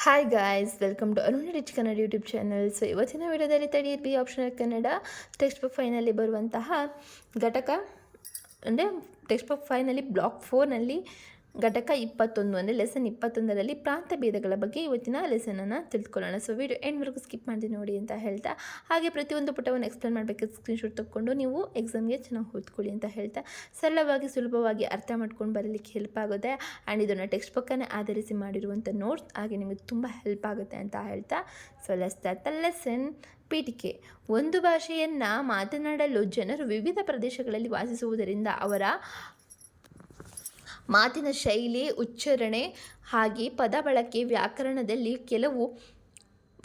Hi guys, welcome to Arun rich Kannada YouTube channel. So ಇವತ್ತಿನ ವಿಡಿಯೋದಲ್ಲಿ third B optional Kannada textbook finally ಬರುವಂತಹ ಘಟಕ ಅಂದರೆ ಟೆಕ್ಸ್ಟ್ ಬುಕ್ ಫೈನಲ್ಲಿ ಬ್ಲಾಕ್ 4ನಲ್ಲಿ ಘಟಕ 21 ಅಂದರೆ ಲೆಸನ್ 21ರಲ್ಲಿ ಪ್ರಾಂತ ಭೇದಗಳ ಬಗ್ಗೆ ಇವತ್ತಿನ ಲೆಸನನ್ನು ತಿಳ್ಕೊಳ್ಳೋಣ. ಸೊ ವಿಡಿಯೋ ಎಂಡ್ವರೆಗೂ ಸ್ಕಿಪ್ ಮಾಡಿ ನೋಡಿ ಅಂತ ಹೇಳ್ತಾ, ಹಾಗೆ ಪ್ರತಿಯೊಂದು ಪುಟವನ್ನು ಎಕ್ಸ್ಪ್ಲೇನ್ ಮಾಡಬೇಕಾದ್ರೆ ಸ್ಕ್ರೀನ್ಶಾಟ್ ತೊಗೊಂಡು ನೀವು ಎಕ್ಸಾಮ್ಗೆ ಚೆನ್ನಾಗಿ ಓದ್ಕೊಳ್ಳಿ ಅಂತ ಹೇಳ್ತಾ, ಸರಳವಾಗಿ ಸುಲಭವಾಗಿ ಅರ್ಥ ಮಾಡ್ಕೊಂಡು ಬರಲಿಕ್ಕೆ ಹೆಲ್ಪ್ ಆಗುತ್ತೆ. ಆ್ಯಂಡ್ ಇದನ್ನು ಟೆಕ್ಸ್ಟ್ ಬುಕ್ಕನ್ನೇ ಆಧರಿಸಿ ಮಾಡಿರುವಂಥ ನೋಟ್ಸ್, ಹಾಗೆ ನಿಮಗೆ ತುಂಬ ಹೆಲ್ಪ್ ಆಗುತ್ತೆ ಅಂತ ಹೇಳ್ತಾ, so let's start the lesson. ಪೀಠಿಕೆ. ಒಂದು ಭಾಷೆಯನ್ನು ಮಾತನಾಡಲು ಜನರು ವಿವಿಧ ಪ್ರದೇಶಗಳಲ್ಲಿ ವಾಸಿಸುವುದರಿಂದ ಅವರ ಮಾತಿನ ಶೈಲಿ, ಉಚ್ಚಾರಣೆ ಹಾಗೆ ಪದ ಬಳಕೆ, ವ್ಯಾಕರಣದಲ್ಲಿ ಕೆಲವು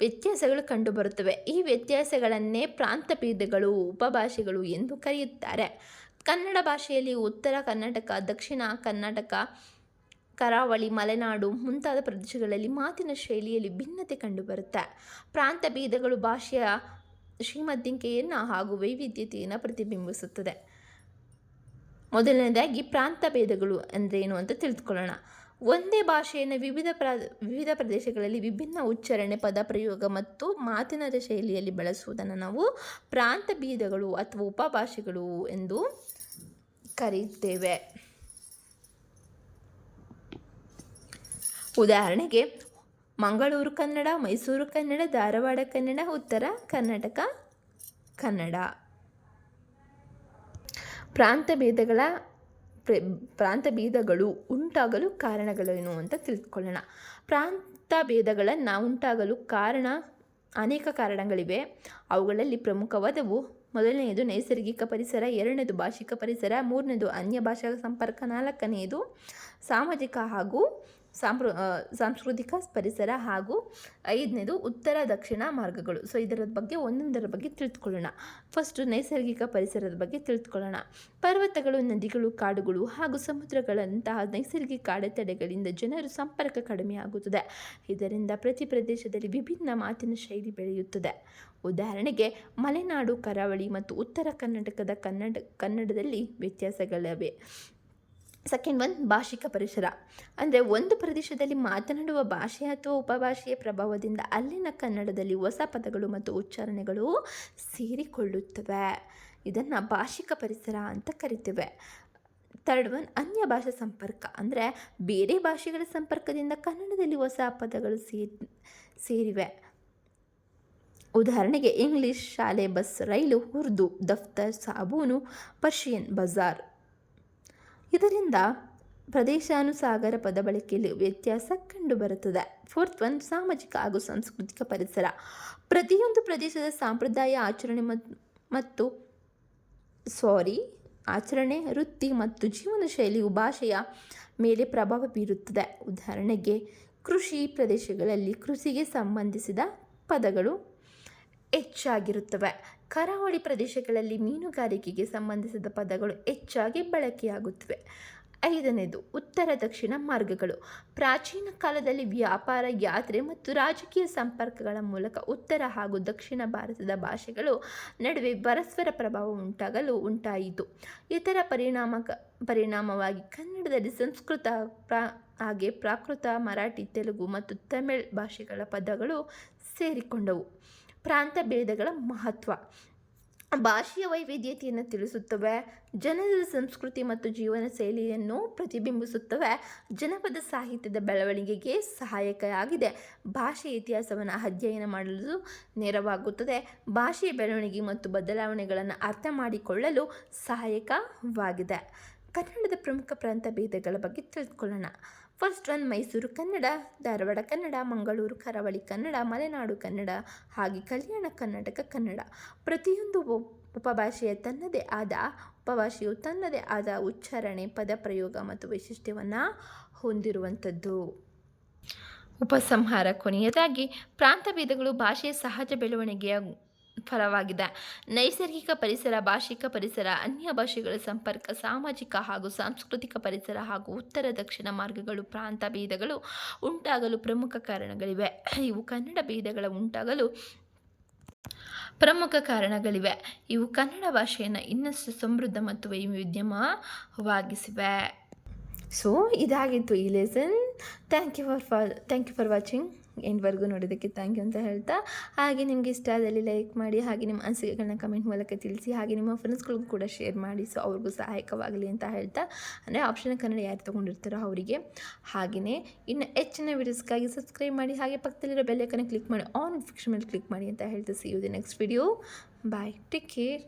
ವ್ಯತ್ಯಾಸಗಳು ಕಂಡುಬರುತ್ತವೆ. ಈ ವ್ಯತ್ಯಾಸಗಳನ್ನೇ ಪ್ರಾಂತಭೇದಗಳು, ಉಪಭಾಷೆಗಳು ಎಂದು ಕರೆಯುತ್ತಾರೆ. ಕನ್ನಡ ಭಾಷೆಯಲ್ಲಿ ಉತ್ತರ ಕರ್ನಾಟಕ, ದಕ್ಷಿಣ ಕರ್ನಾಟಕ, ಕರಾವಳಿ, ಮಲೆನಾಡು ಮುಂತಾದ ಪ್ರದೇಶಗಳಲ್ಲಿ ಮಾತಿನ ಶೈಲಿಯಲ್ಲಿ ಭಿನ್ನತೆ ಕಂಡುಬರುತ್ತೆ. ಪ್ರಾಂತಭೇದಗಳು ಭಾಷೆಯ ಶ್ರೀಮಂತಿಕೆಯನ್ನು ಹಾಗೂ ವೈವಿಧ್ಯತೆಯನ್ನು ಪ್ರತಿಬಿಂಬಿಸುತ್ತದೆ. ಮೊದಲನೇದಾಗಿ ಪ್ರಾಂತ ಭೇದಗಳು ಅಂದ್ರೇನು ಅಂತ ತಿಳಿದುಕೊಳ್ಳೋಣ. ಒಂದೇ ಭಾಷೆಯನ್ನು ವಿವಿಧ ಪ್ರದೇಶಗಳಲ್ಲಿ ವಿಭಿನ್ನ ಉಚ್ಚಾರಣೆ, ಪದ ಪ್ರಯೋಗ ಮತ್ತು ಮಾತಿನ ಶೈಲಿಯಲ್ಲಿ ಬಳಸುವುದನ್ನು ನಾವು ಪ್ರಾಂತ ಭೇದಗಳು ಅಥವಾ ಉಪಭಾಷೆಗಳು ಎಂದು ಕರೆಯುತ್ತೇವೆ. ಉದಾಹರಣೆಗೆ ಮಂಗಳೂರು ಕನ್ನಡ, ಮೈಸೂರು ಕನ್ನಡ, ಧಾರವಾಡ ಕನ್ನಡ, ಉತ್ತರ ಕರ್ನಾಟಕ ಕನ್ನಡ. ಪ್ರಾಂತಭೇದಗಳು ಉಂಟಾಗಲು ಕಾರಣಗಳೇನು ಅಂತ ತಿಳಿದುಕೊಳ್ಳೋಣ. ಪ್ರಾಂತಭೇದಗಳನ್ನು ಉಂಟಾಗಲು ಅನೇಕ ಕಾರಣಗಳಿವೆ. ಅವುಗಳಲ್ಲಿ ಪ್ರಮುಖವಾದವು: ಮೊದಲನೆಯದು ನೈಸರ್ಗಿಕ ಪರಿಸರ, ಎರಡನೇದು ಭಾಷಿಕ ಪರಿಸರ, ಮೂರನೇದು ಅನ್ಯ ಭಾಷಾ ಸಂಪರ್ಕ, ನಾಲ್ಕನೆಯದು ಸಾಮಾಜಿಕ ಹಾಗೂ ಸಾಂಸ್ಕೃತಿಕ ಪರಿಸರ, ಹಾಗೂ ಐದನೇದು ಉತ್ತರ ದಕ್ಷಿಣ ಮಾರ್ಗಗಳು. ಸೊ ಇದರ ಬಗ್ಗೆ ಒಂದೊಂದರ ಬಗ್ಗೆ ತಿಳಿದುಕೊಳ್ಳೋಣ. ಫಸ್ಟು ನೈಸರ್ಗಿಕ ಪರಿಸರದ ಬಗ್ಗೆ ತಿಳಿದುಕೊಳ್ಳೋಣ. ಪರ್ವತಗಳು, ನದಿಗಳು, ಕಾಡುಗಳು ಹಾಗೂ ಸಮುದ್ರಗಳಂತಹ ನೈಸರ್ಗಿಕ ಅಡೆತಡೆಗಳಿಂದ ಜನರ ಸಂಪರ್ಕ ಕಡಿಮೆಯಾಗುತ್ತದೆ. ಇದರಿಂದ ಪ್ರತಿ ಪ್ರದೇಶದಲ್ಲಿ ವಿಭಿನ್ನ ಮಾತಿನ ಶೈಲಿ ಬೆಳೆಯುತ್ತದೆ. ಉದಾಹರಣೆಗೆ ಮಲೆನಾಡು, ಕರಾವಳಿ ಮತ್ತು ಉತ್ತರ ಕರ್ನಾಟಕದ ಕನ್ನಡದಲ್ಲಿ ವ್ಯತ್ಯಾಸಗಳಿವೆ. ಸೆಕೆಂಡ್ ಒನ್ ಭಾಷಿಕ ಪರಿಸರ ಅಂದರೆ ಒಂದು ಪ್ರದೇಶದಲ್ಲಿ ಮಾತನಾಡುವ ಭಾಷೆ ಅಥವಾ ಉಪಭಾಷೆಯ ಪ್ರಭಾವದಿಂದ ಅಲ್ಲಿನ ಕನ್ನಡದಲ್ಲಿ ಹೊಸ ಪದಗಳು ಮತ್ತು ಉಚ್ಚಾರಣೆಗಳು ಸೇರಿಕೊಳ್ಳುತ್ತವೆ. ಇದನ್ನು ಭಾಷಿಕ ಪರಿಸರ ಅಂತ ಕರಿತೇವೆ. ಥರ್ಡ್ ಒನ್ ಅನ್ಯ ಭಾಷಾ ಸಂಪರ್ಕ ಅಂದರೆ ಬೇರೆ ಭಾಷೆಗಳ ಸಂಪರ್ಕದಿಂದ ಕನ್ನಡದಲ್ಲಿ ಹೊಸ ಪದಗಳು ಸೇರಿವೆ. ಉದಾಹರಣೆಗೆ ಇಂಗ್ಲಿಷ್, ಶಾಲೆ, ಬಸ್, ರೈಲು, ಉರ್ದು, ದಫ್ತರ್, ಸಾಬೂನು, ಪರ್ಷಿಯನ್, ಬಜಾರ್. ಇದರಿಂದ ಪ್ರದೇಶಾನುಸಾರ ಪದ ಬಳಕೆಯಲ್ಲಿ ವ್ಯತ್ಯಾಸ ಕಂಡುಬರುತ್ತದೆ. ಫೋರ್ತ್ ಒನ್ ಸಾಮಾಜಿಕ ಹಾಗೂ ಸಾಂಸ್ಕೃತಿಕ ಪರಿಸರ. ಪ್ರತಿಯೊಂದು ಪ್ರದೇಶದ ಸಾಂಪ್ರದಾಯ, ಆಚರಣೆ, ವೃತ್ತಿ ಮತ್ತು ಜೀವನ ಶೈಲಿಯು ಭಾಷೆಯ ಮೇಲೆ ಪ್ರಭಾವ ಬೀರುತ್ತದೆ. ಉದಾಹರಣೆಗೆ ಕೃಷಿ ಪ್ರದೇಶಗಳಲ್ಲಿ ಕೃಷಿಗೆ ಸಂಬಂಧಿಸಿದ ಪದಗಳು ಹೆಚ್ಚಾಗಿರುತ್ತವೆ. ಕರಾವಳಿ ಪ್ರದೇಶಗಳಲ್ಲಿ ಮೀನುಗಾರಿಕೆಗೆ ಸಂಬಂಧಿಸಿದ ಪದಗಳು ಹೆಚ್ಚಾಗಿ ಬಳಕೆಯಾಗುತ್ತವೆ. ಐದನೇದು ಉತ್ತರ ದಕ್ಷಿಣ ಮಾರ್ಗಗಳು. ಪ್ರಾಚೀನ ಕಾಲದಲ್ಲಿ ವ್ಯಾಪಾರ, ಯಾತ್ರೆ ಮತ್ತು ರಾಜಕೀಯ ಸಂಪರ್ಕಗಳ ಮೂಲಕ ಉತ್ತರ ಹಾಗೂ ದಕ್ಷಿಣ ಭಾರತದ ಭಾಷೆಗಳು ನಡುವೆ ಪರಸ್ಪರ ಪ್ರಭಾವ ಉಂಟಾಯಿತು. ಇದರ ಪರಿಣಾಮವಾಗಿ ಕನ್ನಡದಲ್ಲಿ ಸಂಸ್ಕೃತ ಹಾಗೆ ಪ್ರಾಕೃತ, ಮರಾಠಿ, ತೆಲುಗು ಮತ್ತು ತಮಿಳ್ ಭಾಷೆಗಳ ಪದಗಳು ಸೇರಿಕೊಂಡವು. ಪ್ರಾಂತ ಭೇದಗಳ ಮಹತ್ವ: ಭಾಷೆಯ ವೈವಿಧ್ಯತೆಯನ್ನು ತಿಳಿಸುತ್ತವೆ, ಜನರ ಸಂಸ್ಕೃತಿ ಮತ್ತು ಜೀವನ ಶೈಲಿಯನ್ನು ಪ್ರತಿಬಿಂಬಿಸುತ್ತವೆ, ಜನಪದ ಸಾಹಿತ್ಯದ ಬೆಳವಣಿಗೆಗೆ ಸಹಾಯಕವಾಗಿದೆ, ಭಾಷೆಯ ಇತಿಹಾಸವನ್ನು ಅಧ್ಯಯನ ಮಾಡಲು ನೆರವಾಗುತ್ತದೆ, ಭಾಷೆಯ ಬೆಳವಣಿಗೆ ಮತ್ತು ಬದಲಾವಣೆಗಳನ್ನು ಅರ್ಥ ಮಾಡಿಕೊಳ್ಳಲು ಸಹಾಯಕವಾಗಿದೆ. ಕನ್ನಡದ ಪ್ರಮುಖ ಪ್ರಾಂತ ಭೇದಗಳ ಬಗ್ಗೆ ತಿಳಿದುಕೊಳ್ಳೋಣ. ಫಸ್ಟ್ ಒನ್ ಮೈಸೂರು ಕನ್ನಡ, ಧಾರವಾಡ ಕನ್ನಡ, ಮಂಗಳೂರು ಕರಾವಳಿ ಕನ್ನಡ, ಮಲೆನಾಡು ಕನ್ನಡ ಹಾಗೆ ಕಲ್ಯಾಣ ಕರ್ನಾಟಕ ಕನ್ನಡ. ಪ್ರತಿಯೊಂದು ಉಪಭಾಷೆಯು ತನ್ನದೇ ಆದ ಉಚ್ಚಾರಣೆ, ಪದ ಪ್ರಯೋಗ ಮತ್ತು ವೈಶಿಷ್ಟ್ಯವನ್ನು ಹೊಂದಿರುವಂಥದ್ದು. ಉಪಸಂಹಾರ: ಕೊನೆಯದಾಗಿ ಪ್ರಾಂತಭೇದಗಳು ಭಾಷೆಯ ಸಹಜ ಬೆಳವಣಿಗೆಯ ಫಲವಾಗಿದೆ. ನೈಸರ್ಗಿಕ ಪರಿಸರ, ಭಾಷಿಕ ಪರಿಸರ, ಅನ್ಯ ಭಾಷೆಗಳ ಸಂಪರ್ಕ, ಸಾಮಾಜಿಕ ಹಾಗೂ ಸಾಂಸ್ಕೃತಿಕ ಪರಿಸರ ಹಾಗೂ ಉತ್ತರ ದಕ್ಷಿಣ ಮಾರ್ಗಗಳು ಪ್ರಾಂತ ಭೇದಗಳು ಉಂಟಾಗಲು ಪ್ರಮುಖ ಕಾರಣಗಳಿವೆ. ಇವು ಕನ್ನಡ ಭೇದಗಳ ಉಂಟಾಗಲು ಪ್ರಮುಖ ಕಾರಣಗಳಿವೆ. ಇವು ಕನ್ನಡ ಭಾಷೆಯನ್ನು ಇನ್ನಷ್ಟು ಸಮೃದ್ಧ ಮತ್ತು ವೈವಿಧ್ಯಮಯವಾಗಿಸಿವೆ. ಸೊ ಇದಾಗಿತ್ತು ಈ lesson. Thank you for watching. ಎಂಡ್ವರೆಗೂ ನೋಡೋದಕ್ಕೆ ಥ್ಯಾಂಕ್ ಯು ಅಂತ ಹೇಳ್ತಾ, ಹಾಗೆ ನಿಮಗೆ ಇಷ್ಟ ಆದಲ್ಲಿ ಲೈಕ್ ಮಾಡಿ, ಹಾಗೆ ನಿಮ್ಮ ಅನಿಸಿಕೆಗಳನ್ನ ಕಮೆಂಟ್ ಮೂಲಕ ತಿಳಿಸಿ, ಹಾಗೆ ನಿಮ್ಮ ಫ್ರೆಂಡ್ಸ್ಗಳಿಗೂ ಕೂಡ ಶೇರ್ ಮಾಡಿ, ಸೊ ಅವ್ರಿಗೂ ಸಹಾಯಕವಾಗಲಿ ಅಂತ ಹೇಳ್ತಾ, ಅಂದರೆ ಆಪ್ಷನ್ ಕನ್ನಡ ಯಾರು ತೊಗೊಂಡಿರ್ತಾರೋ ಅವರಿಗೆ. ಹಾಗೆಯೇ ಇನ್ನು ಹೆಚ್ಚಿನ ವೀಡಿಯೋಸ್ಗಾಗಿ ಸಬ್ಸ್ಕ್ರೈಬ್ ಮಾಡಿ, ಹಾಗೆ ಪಕ್ಕದಲ್ಲಿರೋ ಬೆಲ್ ಐಕನ್ನ ಕ್ಲಿಕ್ ಮಾಡಿ ಆನ್ ನೋಟಿಫಿಕೇಷನ್ ಮೇಲೆ ಕ್ಲಿಕ್ ಮಾಡಿ ಅಂತ ಹೇಳ್ತಾ, see you the next video. Bye, take care.